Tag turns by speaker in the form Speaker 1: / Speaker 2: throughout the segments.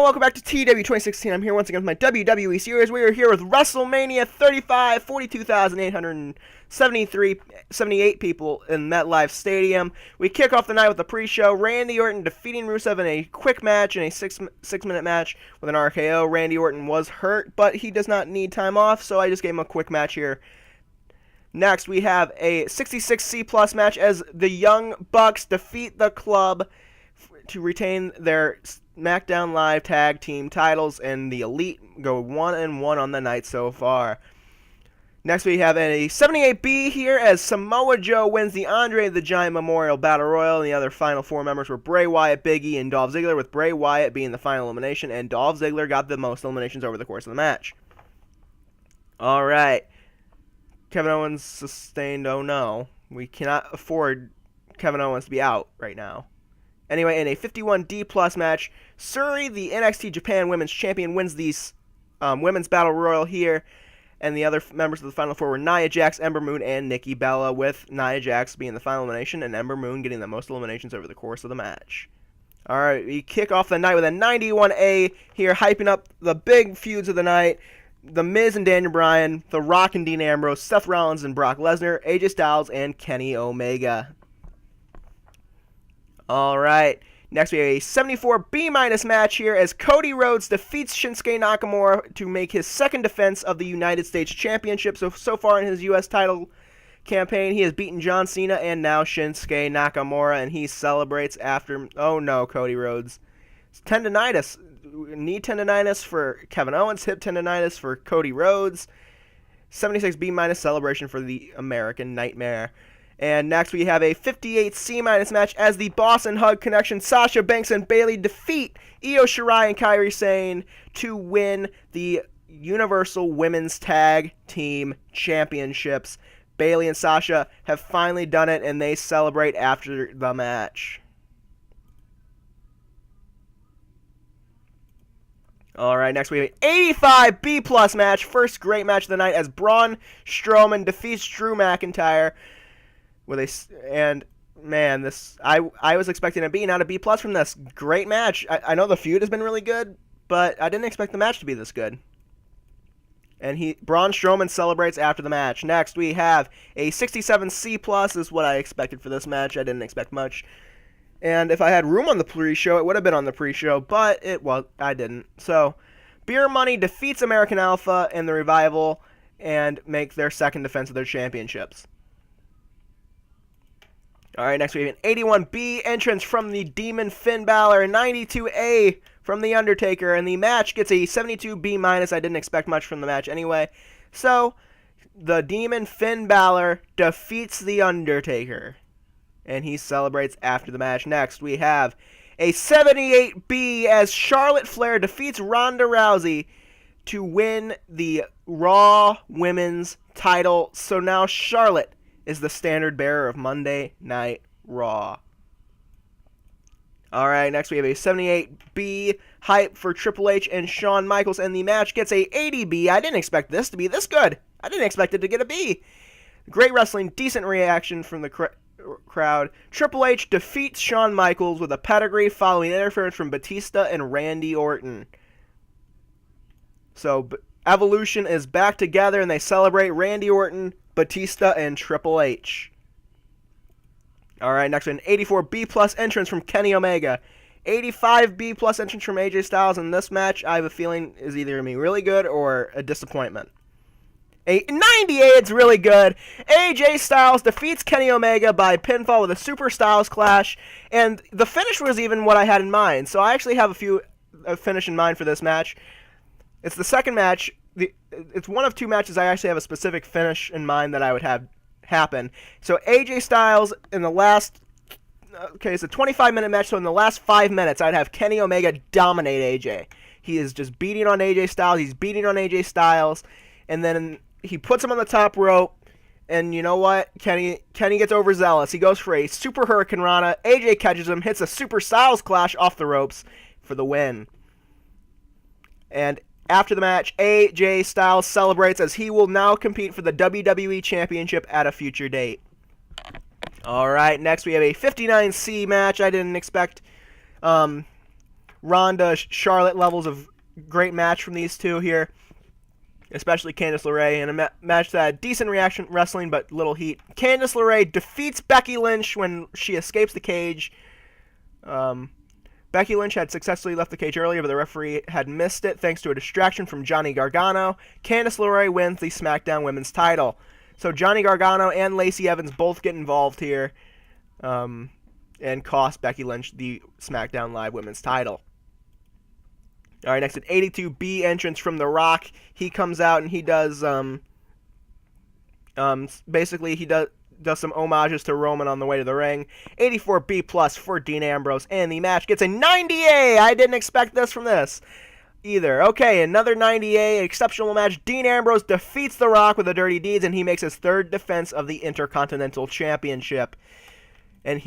Speaker 1: welcome back to TEW 2016. I'm here once again with my WWE series. We are here with Wrestlemania 35, 42,878 people in MetLife Stadium. We kick off the night with the pre-show. Randy Orton defeating Rusev in a quick match, in a six-minute match with an RKO. Randy Orton was hurt, but he does not need time off, so I just gave him a quick match here. Next, we have a 66C+ match as the Young Bucks defeat the Club to retain their SmackDown Live Tag Team titles, and the Elite go 1-1 on the night so far. Next, we have a 78B here as Samoa Joe wins the Andre the Giant Memorial Battle Royal, and the other final four members were Bray Wyatt, Big E, and Dolph Ziggler, with Bray Wyatt being the final elimination, and Dolph Ziggler got the most eliminations over the course of the match. Alright. Kevin Owens sustained, oh no. We cannot afford Kevin Owens to be out right now. Anyway, in a 51D+ match, Suri, the NXT Japan Women's Champion, wins the Women's Battle Royal here, and the other members of the Final Four were Nia Jax, Ember Moon, and Nikki Bella, with Nia Jax being the final elimination, and Ember Moon getting the most eliminations over the course of the match. Alright, we kick off the night with a 91A here, hyping up the big feuds of the night. The Miz and Daniel Bryan, The Rock and Dean Ambrose, Seth Rollins and Brock Lesnar, AJ Styles, and Kenny Omega. Alright, next we have a 74B- match here as Cody Rhodes defeats Shinsuke Nakamura to make his second defense of the United States Championship. So far in his U.S. title campaign, he has beaten John Cena and now Shinsuke Nakamura, and he celebrates after, oh no, Cody Rhodes. Tendinitis, knee tendinitis for Kevin Owens, hip tendinitis for Cody Rhodes. 76B- celebration for the American Nightmare. And next we have a 58C- match as the Boss and Hug Connection, Sasha Banks and Bayley, defeat Io Shirai and Kairi Sane to win the Universal Women's Tag Team Championships. Bayley and Sasha have finally done it, and they celebrate after the match. Alright, next we have an 85B+ match, first great match of the night, as Braun Strowman defeats Drew McIntyre. I was expecting a B, not a B+ from this. Great match. I know the feud has been really good, but I didn't expect the match to be this good. And Braun Strowman celebrates after the match. Next, we have a 67C+, is what I expected for this match. I didn't expect much. And if I had room on the pre-show, it would have been on the pre-show, but I didn't. So, Beer Money defeats American Alpha and the Revival and make their second defense of their championships. Alright, next we have an 81B entrance from the Demon Finn Balor, and 92A from The Undertaker, and the match gets a 72B-. I didn't expect much from the match anyway. So, the Demon Finn Balor defeats The Undertaker, and he celebrates after the match. Next, we have a 78B as Charlotte Flair defeats Ronda Rousey to win the Raw Women's title. So now Charlotte is the standard bearer of Monday Night Raw. Alright, next we have a 78B hype for Triple H and Shawn Michaels, and the match gets a 80B. I didn't expect this to be this good. I didn't expect it to get a B. Great wrestling, decent reaction from the crowd. Triple H defeats Shawn Michaels with a pedigree following interference from Batista and Randy Orton. So, Evolution is back together, and they celebrate Randy Orton, Batista, and Triple H. Alright, next an 84B+ entrance from Kenny Omega. 85B+ entrance from AJ Styles, and this match, I have a feeling, is either going to be really good or a disappointment. A 98, it's really good. AJ Styles defeats Kenny Omega by pinfall with a Super Styles Clash, and the finish was even what I had in mind. So I actually have a finish in mind for this match. It's the second match. It's one of two matches I actually have a specific finish in mind that I would have happen. So AJ Styles in the last, it's a 25-minute match, so in the last 5 minutes I'd have Kenny Omega dominate AJ. He is just beating on AJ Styles, he's beating on AJ Styles, and then he puts him on the top rope, and you know what? Kenny gets overzealous. He goes for a Super Hurricane Rana, AJ catches him, hits a Super Styles Clash off the ropes for the win. And after the match, AJ Styles celebrates as he will now compete for the WWE Championship at a future date. Alright, next we have a 59C match. I didn't expect Ronda, Charlotte levels of great match from these two here, especially Candice LeRae, in a match that had decent reaction wrestling but little heat. Candice LeRae defeats Becky Lynch when she escapes the cage. Becky Lynch had successfully left the cage earlier, but the referee had missed it thanks to a distraction from Johnny Gargano. Candice LeRae wins the SmackDown Women's title. So Johnny Gargano and Lacey Evans both get involved here and cost Becky Lynch the SmackDown Live Women's title. All right, next at 82B entrance from The Rock. He comes out and he does basically he does some homages to Roman on the way to the ring. 84B plus for Dean Ambrose, and the match gets a 90A. I didn't expect this from this either. Okay, another 90A, exceptional match. Dean Ambrose defeats The Rock with the Dirty Deeds, and he makes his third defense of the Intercontinental Championship. And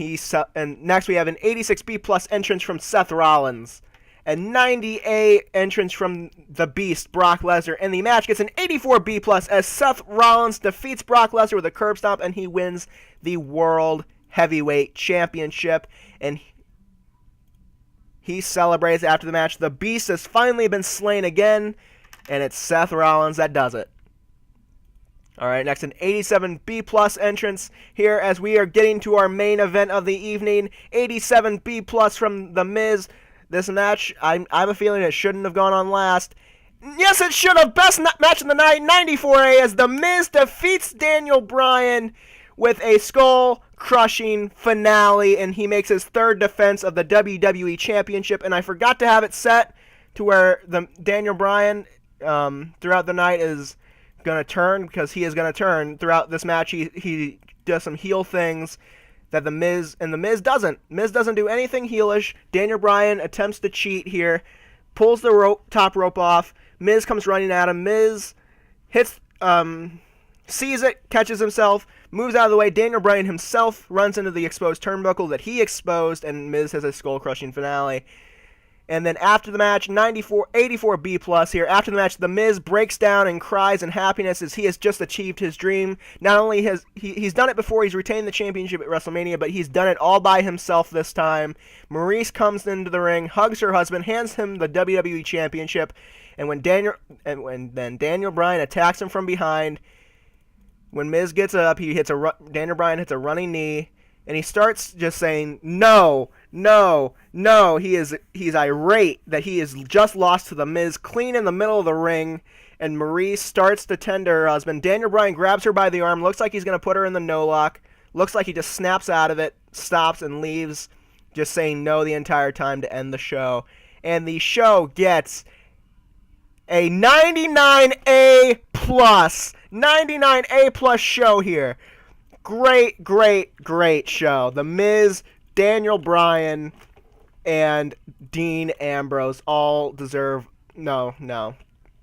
Speaker 1: next we have an 86B plus entrance from Seth Rollins. A 90A entrance from the Beast, Brock Lesnar, and the match gets an 84B plus as Seth Rollins defeats Brock Lesnar with a curb stomp, and he wins the World Heavyweight Championship. And he celebrates after the match. The Beast has finally been slain again, and it's Seth Rollins that does it. All right, next an 87B plus entrance here as we are getting to our main event of the evening. 87B plus from The Miz. This match, I have a feeling it shouldn't have gone on last. Yes, it should have. Best match of the night, 94A, as The Miz defeats Daniel Bryan with a skull-crushing finale, and he makes his third defense of the WWE Championship. And I forgot to have it set to where the Daniel Bryan throughout the night is going to turn, because he is going to turn throughout this match. He does some heel things that The Miz doesn't. Miz doesn't do anything heelish. Daniel Bryan attempts to cheat here, pulls the top rope off. Miz comes running at him. Miz hits, sees it, catches himself, moves out of the way. Daniel Bryan himself runs into the exposed turnbuckle that he exposed, and Miz has a skull-crushing finale. And then after the match, 84B plus here. After the match, The Miz breaks down and cries in happiness as he has just achieved his dream. Not only has he's done it before, he's retained the championship at WrestleMania, but he's done it all by himself this time. Maurice comes into the ring, hugs her husband, hands him the WWE Championship, and when Daniel Bryan attacks him from behind, when Miz gets up, Daniel Bryan hits a running knee. And he starts just saying, no. He's irate that he has just lost to The Miz clean in the middle of the ring. And Maurice starts to tend to her husband. Daniel Bryan grabs her by the arm. Looks like he's going to put her in the no-lock. Looks like he just snaps out of it, stops, and leaves, just saying no the entire time to end the show. And the show gets a 99A plus. 99A plus show here. Great show. The Miz, Daniel Bryan, and Dean Ambrose all deserve... No,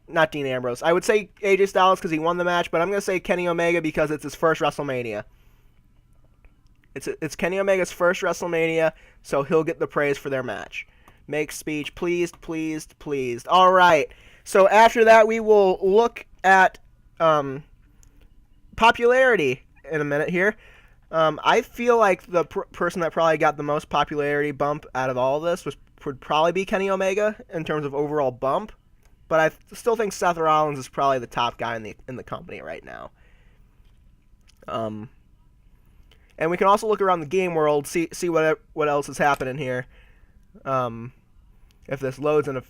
Speaker 1: not Dean Ambrose. I would say AJ Styles because he won the match, but I'm going to say Kenny Omega because it's his first WrestleMania. It's Kenny Omega's first WrestleMania, so he'll get the praise for their match. Make speech. Pleased. All right. So after that, we will look at popularity in a minute here. I feel like the person that probably got the most popularity bump out of all of this would probably be Kenny Omega in terms of overall bump, but I still think Seth Rollins is probably the top guy in the company right now. And we can also look around the game world, see what else is happening here. If this loads in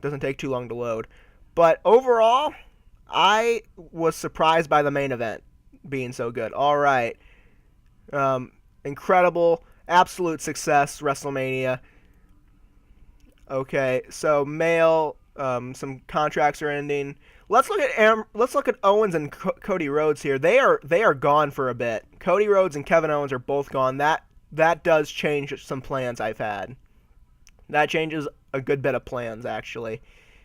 Speaker 1: doesn't take too long to load, but overall, I was surprised by the main event being so good. All right. Incredible, absolute success, WrestleMania. Okay, so some contracts are ending. Let's look at Owens and Cody Rhodes here. They are gone for a bit. Cody Rhodes and Kevin Owens are both gone. That does change some plans I've had. That changes a good bit of plans actually,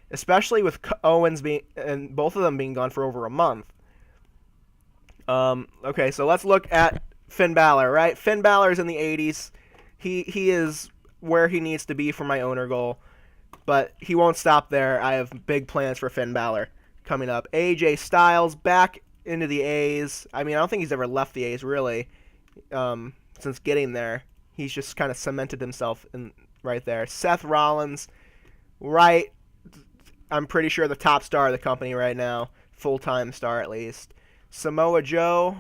Speaker 1: especially with Owens and both of them being gone for over a month. Okay, so let's look at Finn Balor, right? Finn Balor's in the 80s. He is where he needs to be for my owner goal, but he won't stop there. I have big plans for Finn Balor coming up. AJ Styles back into the A's. I mean, I don't think he's ever left the A's, really, since getting there. He's just kind of cemented himself right there. Seth Rollins, right, I'm pretty sure the top star of the company right now. Full-time star, at least. Samoa Joe,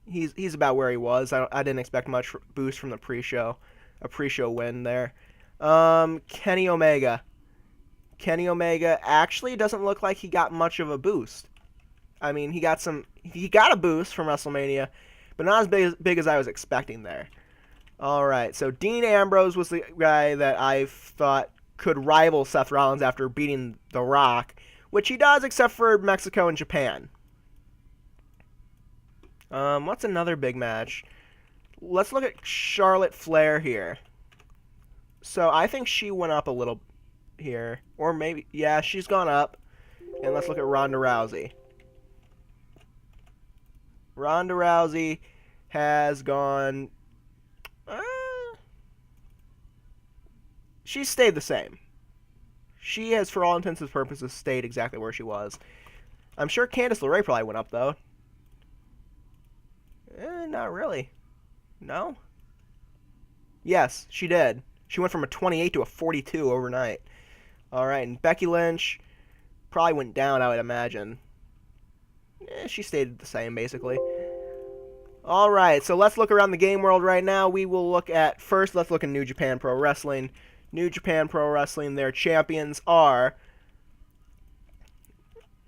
Speaker 1: he's about where he was. I didn't expect much boost from the pre-show. A pre-show win there. Kenny Omega. Kenny Omega actually doesn't look like he got much of a boost. I mean, he got a boost from WrestleMania, but not as big as I was expecting there. All right, so Dean Ambrose was the guy that I thought could rival Seth Rollins after beating The Rock, which he does, except for Mexico and Japan. What's another big match? Let's look at Charlotte Flair here. So I think she went up a little here, or maybe, yeah, she's gone up. And let's look at Ronda Rousey. Ronda Rousey has gone... she's stayed the same. She has, for all intents and purposes, stayed exactly where she was. I'm sure Candice LeRae probably went up, though. Not really. No? Yes, she did. She went from a 28 to a 42 overnight. Alright, and Becky Lynch probably went down, I would imagine. She stayed the same, basically. Alright, so let's look around the game world right now. We will look at, first, let's look at New Japan Pro Wrestling. New Japan Pro Wrestling, their champions are,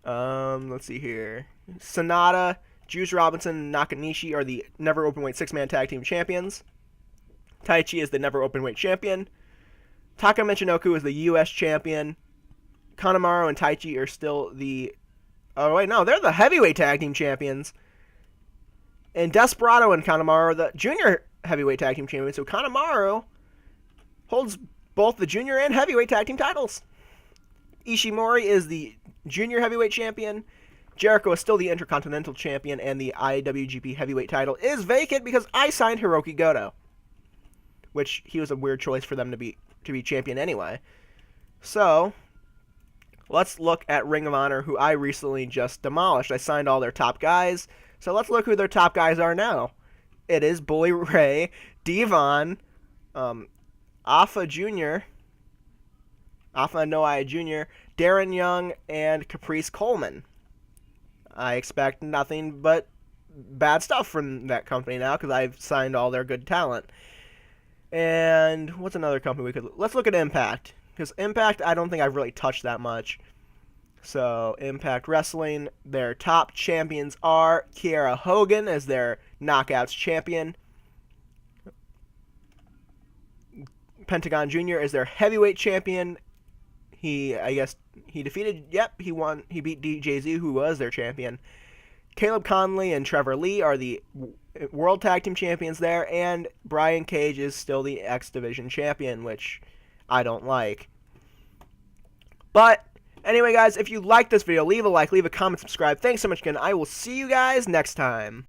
Speaker 1: let's see here. Sonata, Juice Robinson, Nakanishi are the Never Openweight 6-man tag team champions. Taichi is the Never Openweight champion. Taka Michinoku is the U.S. champion. Kanemaru and Taichi are still the... Oh, wait, no, they're the heavyweight tag team champions. And Desperado and Kanemaru are the junior heavyweight tag team champions. So Kanemaru holds both the junior and heavyweight tag team titles. Ishimori is the junior heavyweight champion. Jericho is still the Intercontinental champion, and the IWGP heavyweight title is vacant because I signed Hiroki Goto, which he was a weird choice for them to be champion anyway. So let's look at Ring of Honor, who I recently just demolished. I signed all their top guys, so let's look who their top guys are now. It is Bully Ray, Devon, Alpha Jr., Alpha Noai Jr., Darren Young, and Caprice Coleman. I expect nothing but bad stuff from that company now because I've signed all their good talent. And what's another company we could... Let's look at Impact, because Impact I don't think I've really touched that much. So, Impact Wrestling, their top champions are Kiera Hogan as their Knockouts champion. Pentagon Jr. is their heavyweight champion. He defeated, he won, he beat DJZ, who was their champion. Caleb Conley and Trevor Lee are the World Tag Team Champions there, and Brian Cage is still the X Division Champion, which I don't like. But, anyway guys, if you liked this video, leave a like, leave a comment, subscribe. Thanks so much again. I will see you guys next time.